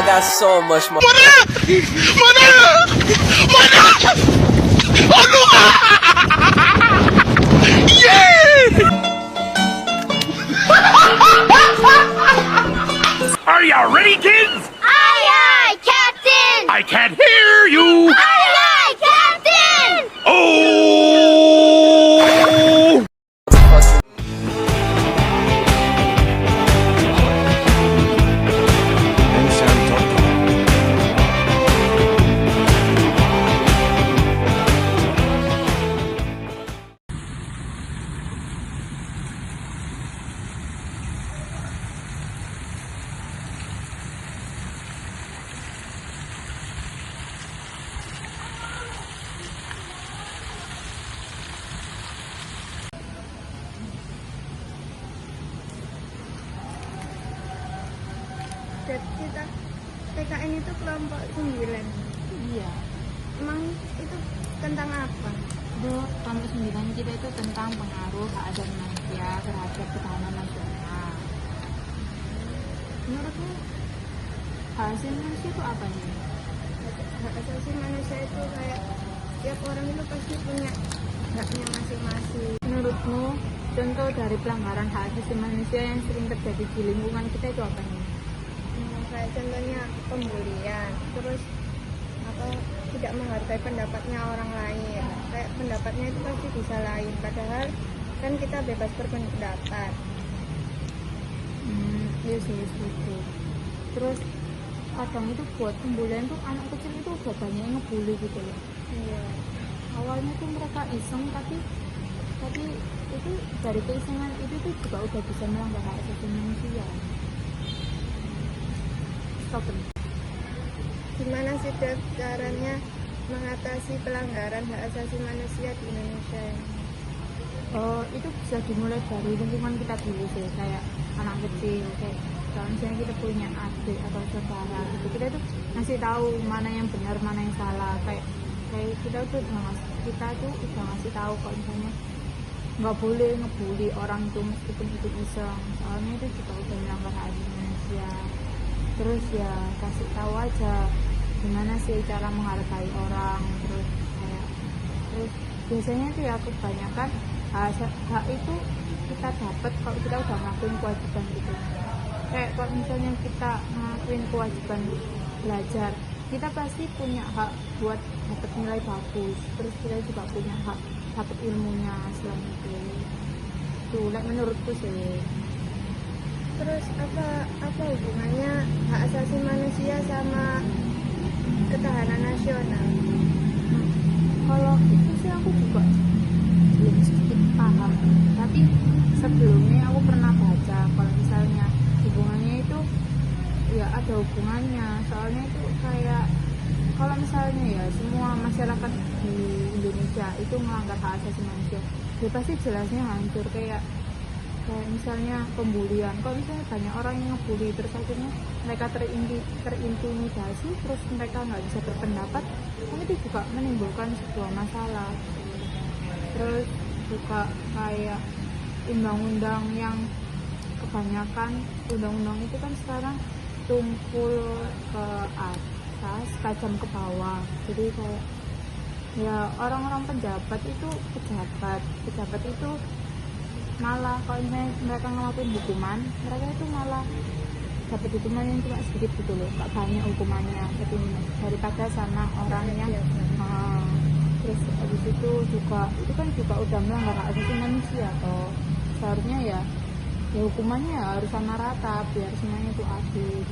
got so much more. Are you ready, kids? Aye, aye, Captain! I can't hear you. Aye, aye, Captain! Oh! Kita PKN itu kelompok 9. Iya, Emang itu tentang apa? itu kelompok 9 kita itu tentang pengaruh hak asasi manusia terhadap ketahanan nasional. Menurutmu hak asasi manusia itu apa nih? Hak asasi manusia itu kayak tiap orang itu pasti punya haknya masing-masing. Menurutmu contoh dari pelanggaran hak asasi manusia yang sering terjadi di lingkungan kita itu apa nih? Kayak contohnya pembulian, terus tidak menghargai pendapatnya orang lain. Kayak pendapatnya itu pasti bisa lain, padahal kan kita bebas berpendapat. Iya sih, setuju. Terus kadang itu buat pembulian tuh anak kecil itu udah banyak yang ngebully gitu loh. Iya. Awalnya tuh mereka iseng tapi itu dari keisengan itu tuh juga udah bisa melanggar hak asasi manusia. Stop. Gimana sih caranya mengatasi pelanggaran hak asasi manusia di Indonesia ini? Itu bisa dimulai dari lingkungan kita dulu sih, kayak anak kecil, kayak kalau misalnya kita punya adik atau saudara gitu, kita tuh ngasih tahu mana yang benar mana yang salah, kayak kita tuh udah ngasih tahu kalau misalnya nggak boleh ngebully orang itu meskipun itu iseng, soalnya itu juga udah melanggar hak asasi manusia. Terus ya kasih tahu aja gimana sih cara menghargai orang, terus biasanya tuh ya kebanyakan hak itu kita dapat kalau kita udah ngelakuin kewajiban gitu. Kayak kalau misalnya kita ngelakuin kewajiban belajar, kita pasti punya hak buat dapat nilai bagus, terus kita juga punya hak dapat ilmunya selain itu. Tuh, menurutku sih. Terus apa hubungannya hak asasi manusia sama ketahanan nasional? Kalau itu sih aku juga belum sedikit paham, tapi sebelumnya aku pernah baca kalau misalnya hubungannya itu ya ada hubungannya, soalnya itu kayak kalau misalnya ya semua masyarakat di Indonesia itu melanggar hak asasi manusia, ya pasti jelasnya hancur. Kayak misalnya pembulian, kalau misalnya banyak orang yang ngebully terus akhirnya mereka terintimidasi, terus mereka nggak bisa berpendapat, kan itu juga menimbulkan sebuah masalah. Terus juga kayak undang-undang yang kebanyakan undang-undang itu kan sekarang tumpul ke atas tajam ke bawah, jadi kayak ya orang-orang pejabat itu malah kalau misalnya mereka ngelakuin hukuman, mereka itu malah dapat hukuman yang cuma sedikit gitu loh, gak banyak hukumannya daripada sama orang yang terus habis itu kan juga udah melanggar hak asasi manusia toh. Seharusnya ya hukumannya harus sama rata biar semuanya itu adil.